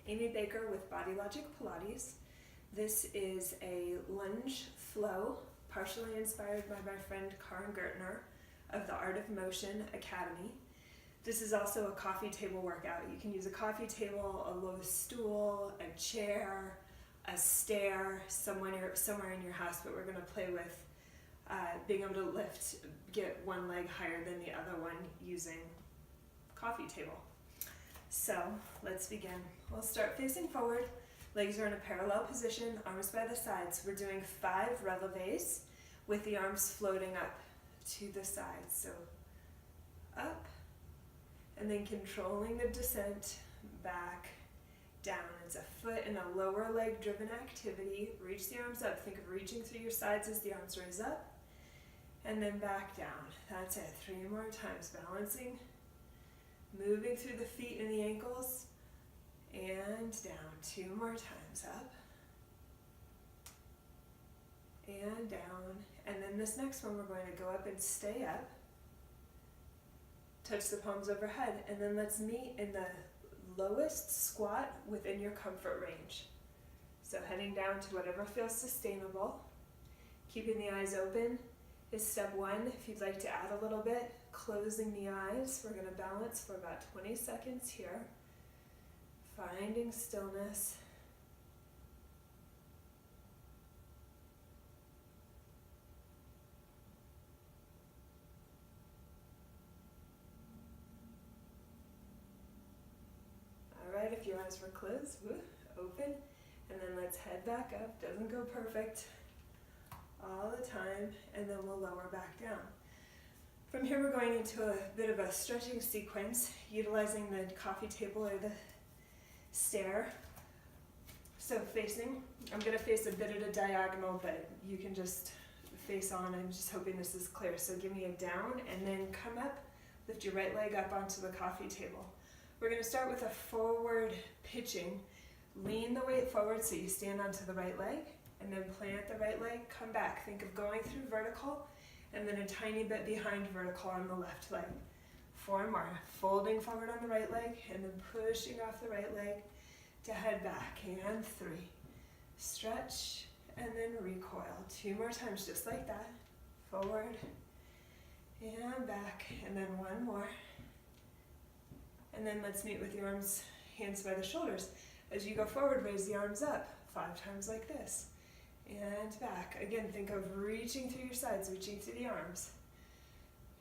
Amy Baker with Body Logic Pilates. This is a lunge flow, partially inspired by my friend Karen Gertner of the Art of Motion Academy. This is also a coffee table workout. You can use a coffee table, a low stool, a chair, a stair, somewhere in your house, but we're going to play with being able to lift, get one leg higher than the other one using coffee table. So let's begin. We'll start facing forward. Legs are in a parallel position, arms by the sides. We're doing 5 relevés with the arms floating up to the sides. So up, and then controlling the descent back down. It's a foot and a lower leg driven activity. Reach the arms up. Think of reaching through your sides as the arms raise up, and then back down. That's it. 3 more times. Balancing, moving through the feet and the ankles, and down. 2 more times. Up and down. And then this next one, we're going to go up and stay up. Touch the palms overhead, and then let's meet in the lowest squat within your comfort range. So heading down to whatever feels sustainable. Keeping the eyes open is step 1. If you'd like to add a little bit, closing the eyes. We're going to balance for about 20 seconds here. Finding stillness. Alright, if your eyes were closed, open, and then let's head back up. Doesn't go perfect all the time, and then we'll lower back down. From here we're going into a bit of a stretching sequence, utilizing the coffee table or the stair. So facing, I'm going to face a bit at a diagonal, but you can just face on. I'm just hoping this is clear. So give me a down, and then come up, lift your right leg up onto the coffee table. We're going to start with a forward pitching. Lean the weight forward so you stand onto the right leg, and then plant the right leg, come back. Think of going through vertical, and then a tiny bit behind vertical on the left leg. 4 more. Folding forward on the right leg, and then pushing off the right leg to head back. And 3. Stretch, and then recoil. 2 more times, just like that. Forward, and back, and then 1 more. And then let's meet with the arms, hands by the shoulders. As you go forward, raise the arms up 5 times like this. And back. Again, think of reaching through your sides, reaching through the arms.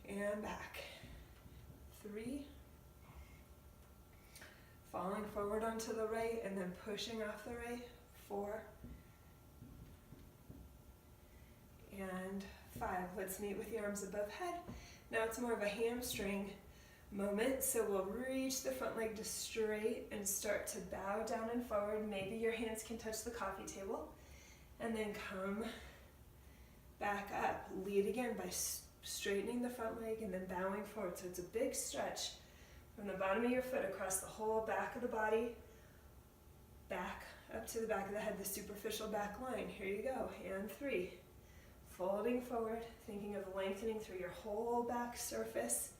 And back. 3. Falling forward onto the right and then pushing off the right. 4. And 5. Let's meet with the arms above head. Now it's more of a hamstring moment, so we'll reach the front leg to straight and start to bow down and forward. Maybe your hands can touch the coffee table, and then come back up. Lead again by straightening the front leg and then bowing forward. So it's a big stretch from the bottom of your foot across the whole back of the body, back up to the back of the head, the superficial back line. Here you go. And 3. Folding forward, thinking of lengthening through your whole back surface.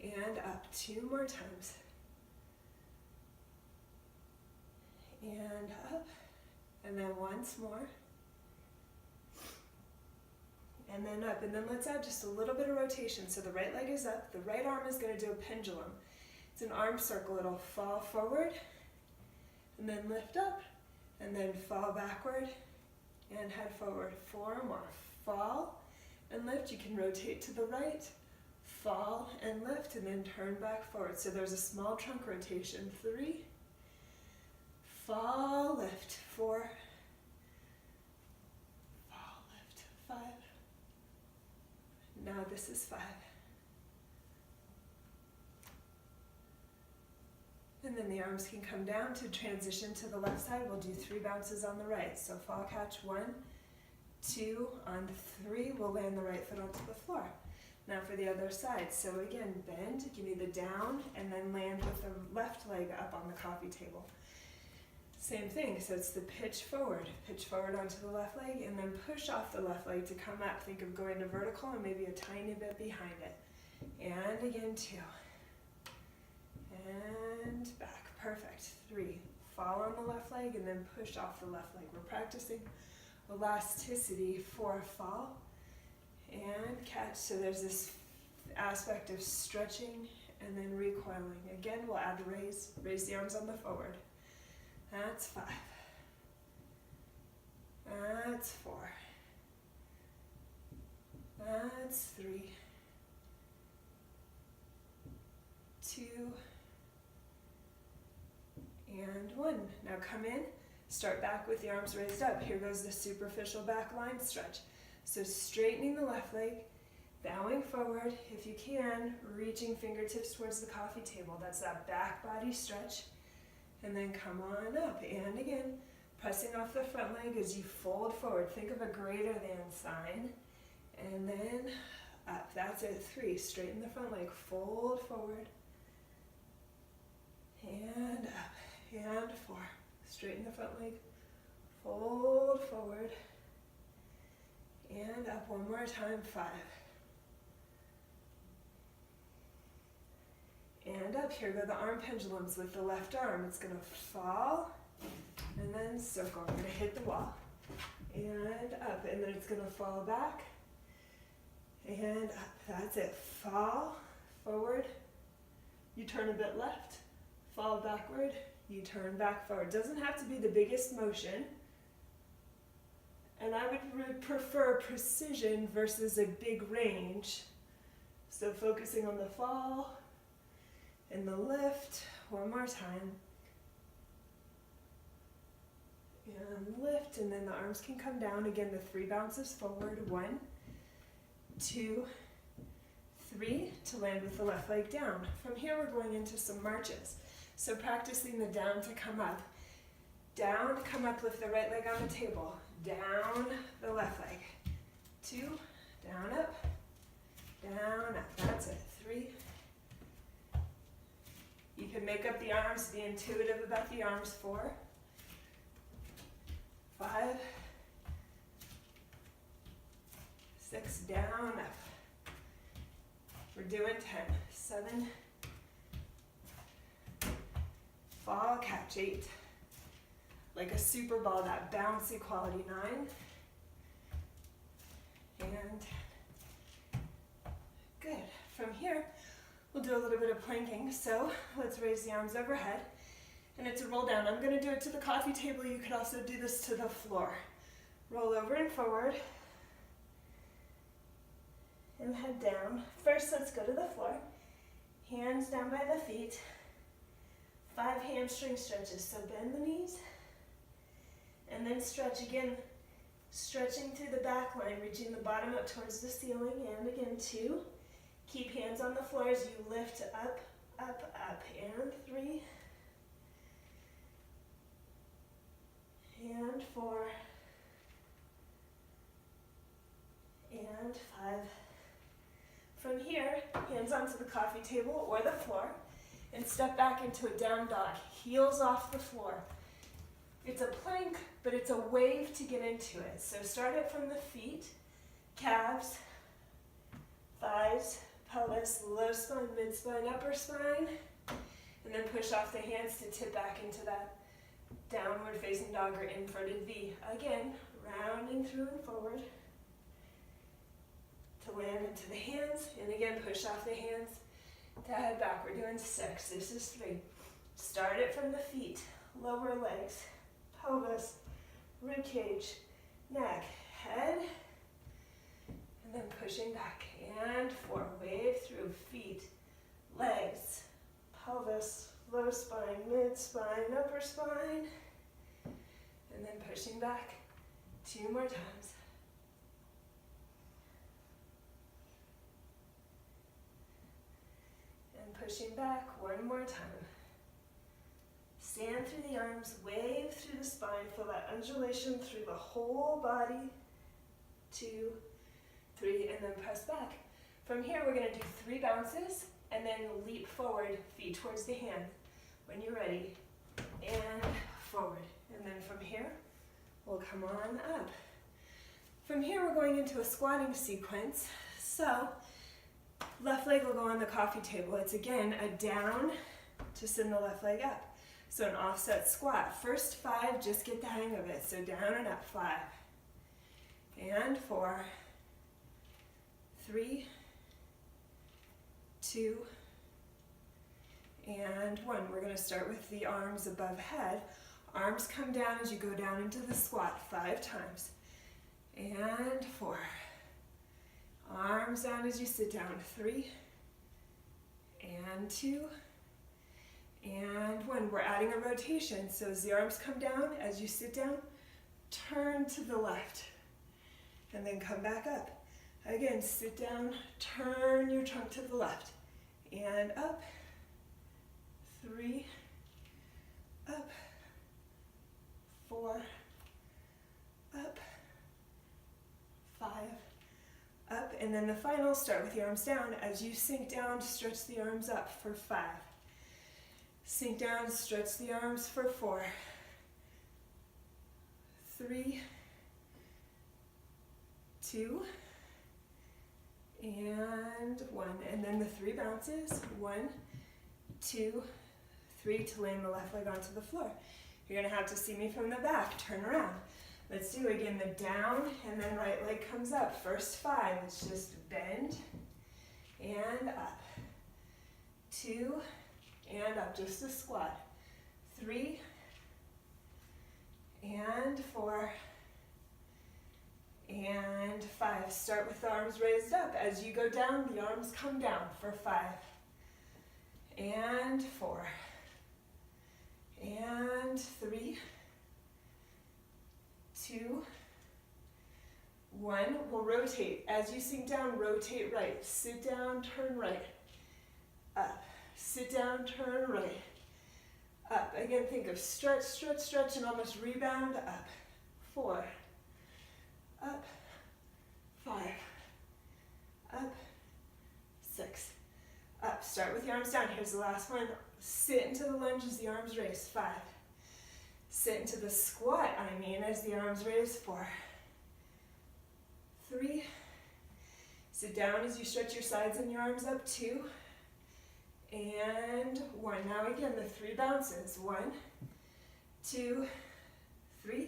And up. 2 more times. And up. And then once more. And then up. And then let's add just a little bit of rotation. So the right leg is up. The right arm is going to do a pendulum. It's an arm circle. It'll fall forward. And then lift up. And then fall backward. And head forward. 4 more. Fall and lift. You can rotate to the right. Fall and lift, and then turn back forward. So there's a small trunk rotation. 3. Fall, lift. 4. Fall, lift. 5. Now this is 5. And then the arms can come down to transition to the left side. We'll do 3 bounces on the right. So fall catch 1, 2, on 3, we'll land the right foot onto the floor. Now for the other side. So again, bend, give me the down, and then land with the left leg up on the coffee table. Same thing, so it's the pitch forward onto the left leg, and then push off the left leg to come up. Think of going to vertical and maybe a tiny bit behind it. And again, 2. And back, perfect. 3, fall on the left leg and then push off the left leg. We're practicing elasticity for a fall and catch. So there's this aspect of stretching and then recoiling. Again, we'll add the raise. Raise the arms on the forward. That's 5. That's 4. That's 3. 2. And 1. Now come in, start back with the arms raised up. Here goes the superficial back line stretch. So straightening the left leg, bowing forward, if you can, reaching fingertips towards the coffee table. That's that back body stretch. And then come on up. And again, pressing off the front leg as you fold forward. Think of a greater than sign. And then up. That's it. 3. Straighten the front leg. Fold forward. And up. And 4. Straighten the front leg. Fold forward. And up. One more time. 5. And up. Here go the arm pendulums with the left arm. It's going to fall and then circle. We're going to hit the wall. And up. And then it's going to fall back. And up. That's it. Fall forward. You turn a bit left. Fall backward. You turn back forward. Doesn't have to be the biggest motion. And I would prefer precision versus a big range. So focusing on the fall and the lift. One more time. And lift, and then the arms can come down. Again, the 3 bounces forward. 1, 2, 3 to land with the left leg down. From here, we're going into some marches. So practicing the down to come up. Down, come up, lift the right leg on the table. Down, the left leg. 2, down, up. Down, up. That's it. 3. You can make up the arms, be intuitive about the arms. 4, 5, 6, down, up. We're doing 10, 7, fall, catch, 8. Like a super ball, that bouncy quality. 9, and 10. Good. From here, we'll do a little bit of planking. So let's raise the arms overhead. And it's a roll down. I'm going to do it to the coffee table. You could also do this to the floor. Roll over and forward. And head down. First, let's go to the floor. Hands down by the feet. 5 hamstring stretches. So bend the knees. And then stretch again. Stretching through the back line, reaching the bottom up towards the ceiling. And again, 2. Keep hands on the floor as you lift up, up, up. And 3. And 4. And 5. From here, hands onto the coffee table or the floor, and step back into a down dog, heels off the floor. It's a plank, but it's a wave to get into it. So start it from the feet, calves, thighs, pelvis, low spine, mid spine, upper spine, and then push off the hands to tip back into that downward facing dog or inverted V. Again, rounding through and forward to land into the hands, and again push off the hands to head back. We're doing 6. This is 3. Start it from the feet, lower legs, pelvis, rib cage, neck, head, and then pushing back. And 4. Wave through feet, legs, pelvis, low spine, mid spine, upper spine, and then pushing back 2 more times. And pushing back 1 more time. Stand through the arms, wave through the spine, feel that undulation through the whole body. 2, 3, and then press back. From here, we're going to do 3 bounces, and then leap forward, feet towards the hand. When you're ready, and forward. And then from here, we'll come on up. From here, we're going into a squatting sequence. So, left leg will go on the coffee table. It's again a down to send the left leg up. So an offset squat. First 5, just get the hang of it. So down and up, 5. And 4, 3, 2, and 1. We're going to start with the arms above head. Arms come down as you go down into the squat 5 times. And 4. Arms down as you sit down, 3, and 2, and 1. We're adding a rotation, so as the arms come down, as you sit down, turn to the left, and then come back up. Again, sit down, turn your trunk to the left, and up, 3, up, 4, up, 5, up, and then the final, start with the arms down. As you sink down, stretch the arms up for 5. Sink down, stretch the arms for 4, 3, 2, and 1. And then the 3 bounces, 1, 2, 3, to land the left leg onto the floor. You're gonna have to see me from the back, turn around. Let's do again the down and then right leg comes up. First 5, it's just bend and up. 2 and up, just a squat. 3 and 4 and 5. Start with the arms raised up. As you go down, the arms come down for 5 and 4 and 3, 2, 1. We'll rotate. As you sink down, rotate right. Sit down, turn right. Up. Sit down, turn right. Up. Again, think of stretch, stretch, stretch, and almost rebound. Up. 4. Up. 5. Up. 6. Up. Start with the arms down. Here's the last one. Sit into the lunge as the arms raise. 5. Sit into the squat, as the arms raise. 4, 3. Sit down as you stretch your sides and your arms up. 2, and 1. Now again, the 3 bounces. 1, 2, 3,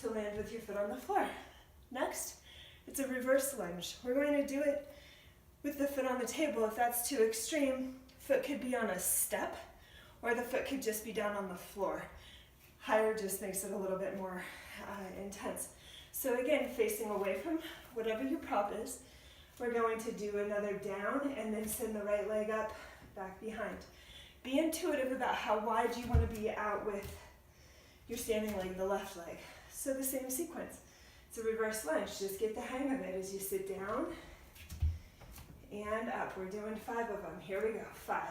to land with your foot on the floor. Next, it's a reverse lunge. We're going to do it with the foot on the table. If that's too extreme, foot could be on a step, or the foot could just be down on the floor. Higher just makes it a little bit more intense. So again, facing away from whatever your prop is, we're going to do another down and then send the right leg up, back behind. Be intuitive about how wide you want to be out with your standing leg, the left leg. So the same sequence. It's a reverse lunge. Just get the hang of it as you sit down and up. We're doing 5 of them. Here we go. 5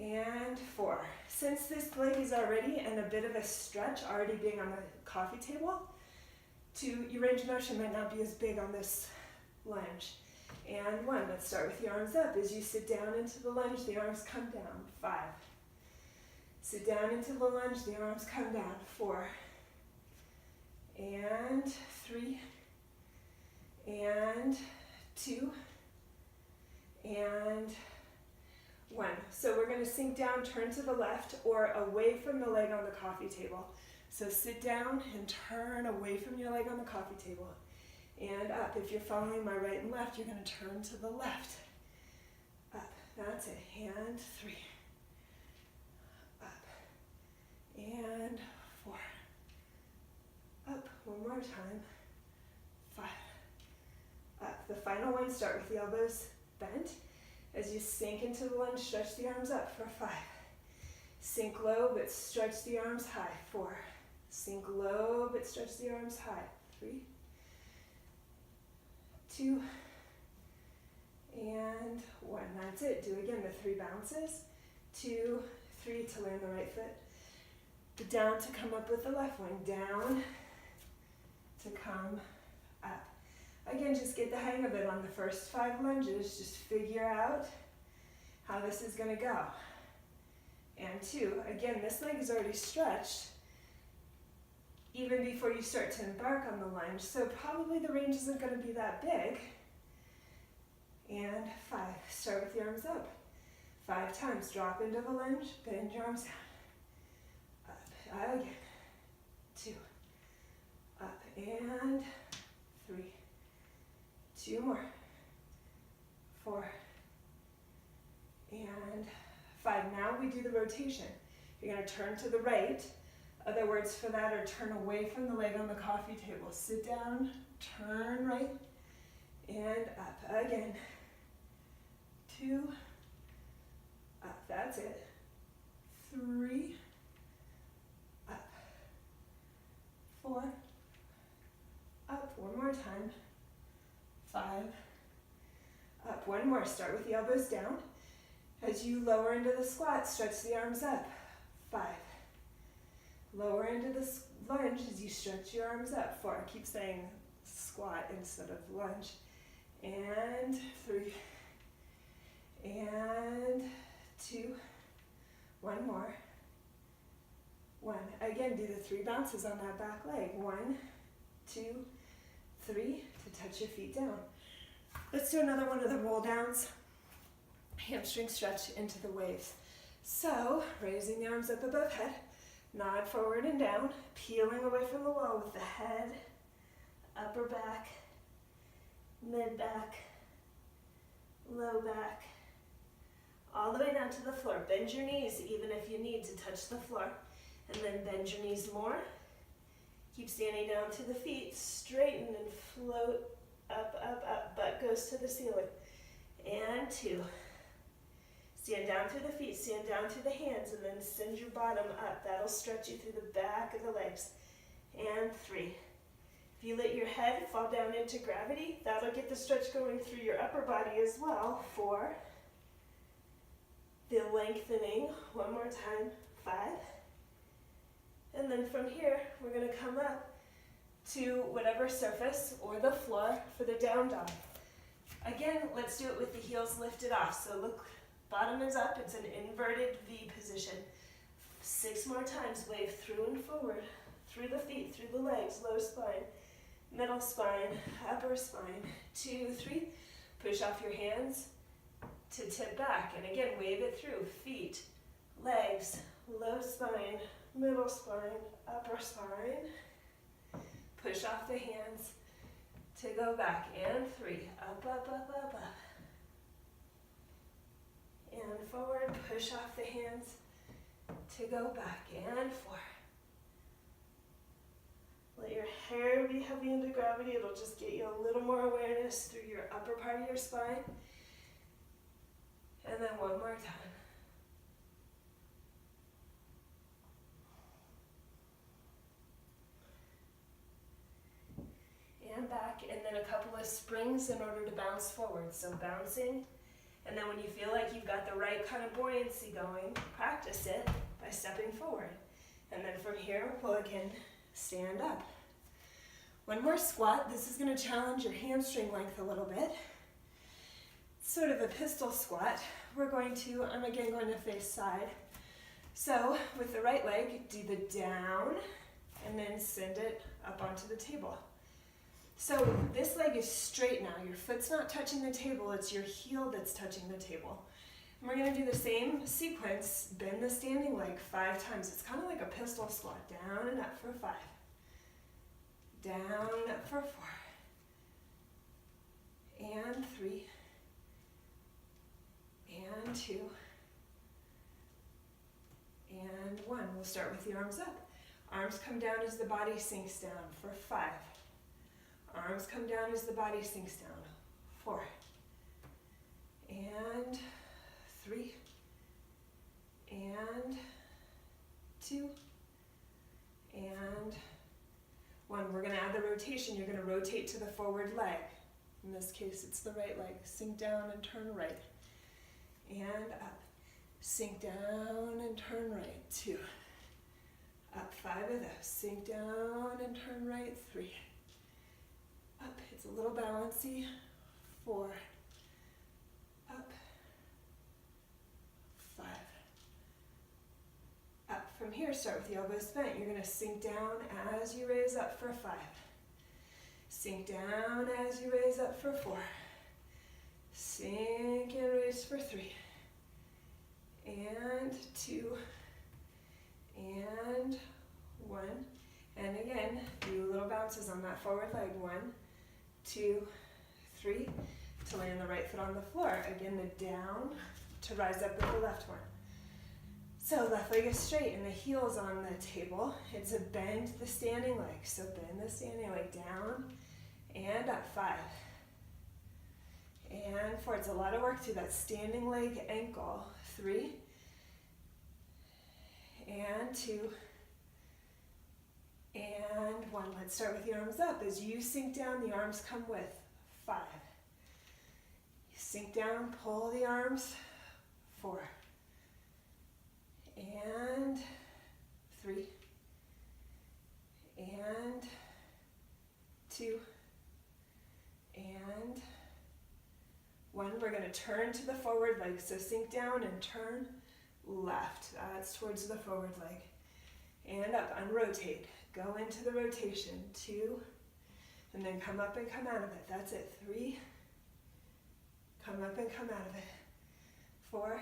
and 4. Since this leg is already in a bit of a stretch, already being on the coffee table, your range of motion might not be as big on this lunge. And 1, let's start with the arms up. As you sit down into the lunge, the arms come down. 5. Sit down into the lunge, the arms come down. 4 and 3 and 2 and 1. So we're going to sink down, turn to the left or away from the leg on the coffee table. So sit down and turn away from your leg on the coffee table. And up. If you're following my right and left, you're going to turn to the left. Up. That's it. And 3. Up. And 4. Up. One more time. 5. Up. The final one, start with the elbows bent. As you sink into the lunge, stretch the arms up for 5. Sink low, but stretch the arms high. 4. Sink low, but stretch the arms high. 3, 2, and 1. That's it. Do again the 3 bounces. 2, 3 to land the right foot. The down to come up with the left one. Down to come up. Again, just get the hang of it on the first 5 lunges. Just figure out how this is going to go. And 2, again, this leg is already stretched even before you start to embark on the lunge, so probably the range isn't going to be that big. And 5, start with the arms up. 5 times. Drop into the lunge, bend your arms down. Up, again. 2. Up and 3. 2 more. 4. And 5. Now we do the rotation. You're going to turn to the right. Other words for that are turn away from the leg on the coffee table. Sit down, turn right, and up. Again. 2. Up. That's it. 3. Up. 4. Up. One more time. 5. Up. One more. Start with the elbows down. As you lower into the squat, stretch the arms up. 5. Lower into the lunge as you stretch your arms up. 4. Keep saying squat instead of lunge. And 3. And 2. One more. 1. Again, do the 3 bounces on that back leg. 1, 2, 3 to touch your feet down. Let's do another one of the roll downs. Hamstring stretch into the waves. So, raising the arms up above head, nod forward and down, peeling away from the wall with the head, upper back, mid back, low back, all the way down to the floor. Bend your knees even if you need to touch the floor. And then bend your knees more. Keep standing down to the feet, straighten and float up, up, up. Butt goes to the ceiling. And 2. Stand down through the feet, stand down through the hands, and then send your bottom up. That'll stretch you through the back of the legs. And 3. If you let your head fall down into gravity, that'll get the stretch going through your upper body as well. 4. The lengthening, one more time. 5. And then from here, we're going to come up to whatever surface or the floor for the down dog. Again, let's do it with the heels lifted off. So look, bottom is up. It's an inverted V position. 6 more times. Wave through and forward, through the feet, through the legs, low spine, middle spine, upper spine. 2, 3. Push off your hands to tip back. And again, wave it through. Feet, legs, low spine, middle spine, upper spine. Push off the hands to go back. And 3. Up, up, up, up, up. And forward. Push off the hands to go back. And 4. Let your hair be heavy into gravity. It'll just get you a little more awareness through your upper part of your spine. And then one more time. And back, and then a couple of springs in order to bounce forward. So bouncing, and then when you feel like you've got the right kind of buoyancy going, practice it by stepping forward. And then from here, we'll again stand up. One more squat. This is going to challenge your hamstring length a little bit. Sort of a pistol squat. I'm again going to face side. So with the right leg, do the down and then send it up onto the table. So this leg is straight now. Your foot's not touching the table, it's your heel that's touching the table. And we're going to do the same sequence, bend the standing leg 5 times. It's kind of like a pistol squat, down and up for 5. Down and up for 4. And 3. And 2. And 1. We'll start with the arms up. Arms come down as the body sinks down for 5. Arms come down as the body sinks down. 4. And 3. And 2. And 1. We're going to add the rotation. You're going to rotate to the forward leg. In this case, it's the right leg. Sink down and turn right. And up. Sink down and turn right. 2. Up. 5 of those. Sink down and turn right. 3. Up. It's a little bouncy. 4. Up. 5. Up. From here, start with the elbows bent. You're going to sink down as you raise up for 5. Sink down as you raise up for 4. Sink and raise for 3. and 2, and 1. And again, do little bounces on that forward leg. 1, 2, 3, to land the right foot on the floor. Again, the down to rise up with the left one. So left leg is straight and the heel's on the table. It's a bend the standing leg. So bend the standing leg down and up. 5. And 4. It's a lot of work through that standing leg ankle. 3. And 2. And 1. Let's start with the arms up. As you sink down, the arms come with. 5. You sink down, pull the arms. 4. And 3. And 2. And 1. We're going to turn to the forward leg. So sink down and turn left. That's towards the forward leg. And up, unrotate. Go into the rotation. 2. And then come up and come out of it. That's it. 3. Come up and come out of it. 4.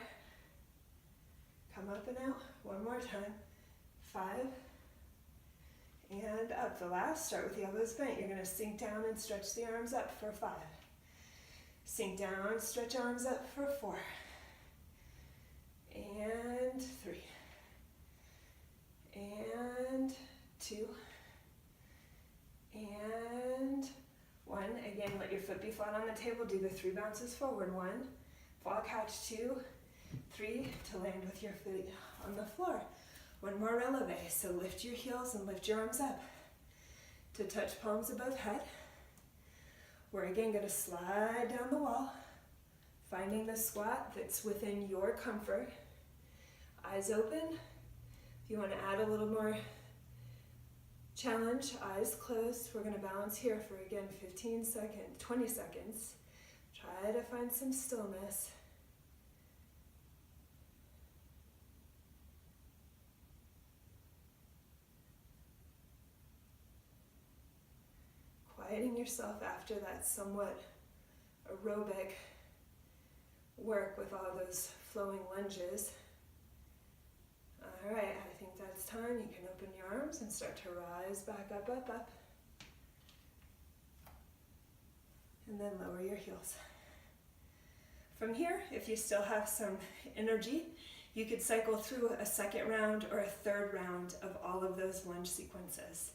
Come up and out. 1 more time. 5. And up. The last, start with the elbows bent. You're going to sink down and stretch the arms up for 5. Sink down, stretch arms up for 4. And 3. And 2. And 1. Again, let your foot be flat on the table. Do the 3 bounces forward. 1. Fall catch. 2. 3. To land with your feet on the floor. 1 more releve. So lift your heels and lift your arms up to touch palms above head. We're again going to slide down the wall, finding the squat that's within your comfort. Eyes open. If you want to add a little more challenge, eyes closed. We're going to balance here for, again, 15 seconds, 20 seconds. Try to find some stillness. Quieting yourself after that somewhat aerobic work with all those flowing lunges. All right, I think that's time. You can open your arms and start to rise back up, up, up. And then lower your heels. From here, if you still have some energy, you could cycle through a second round or a third round of all of those lunge sequences.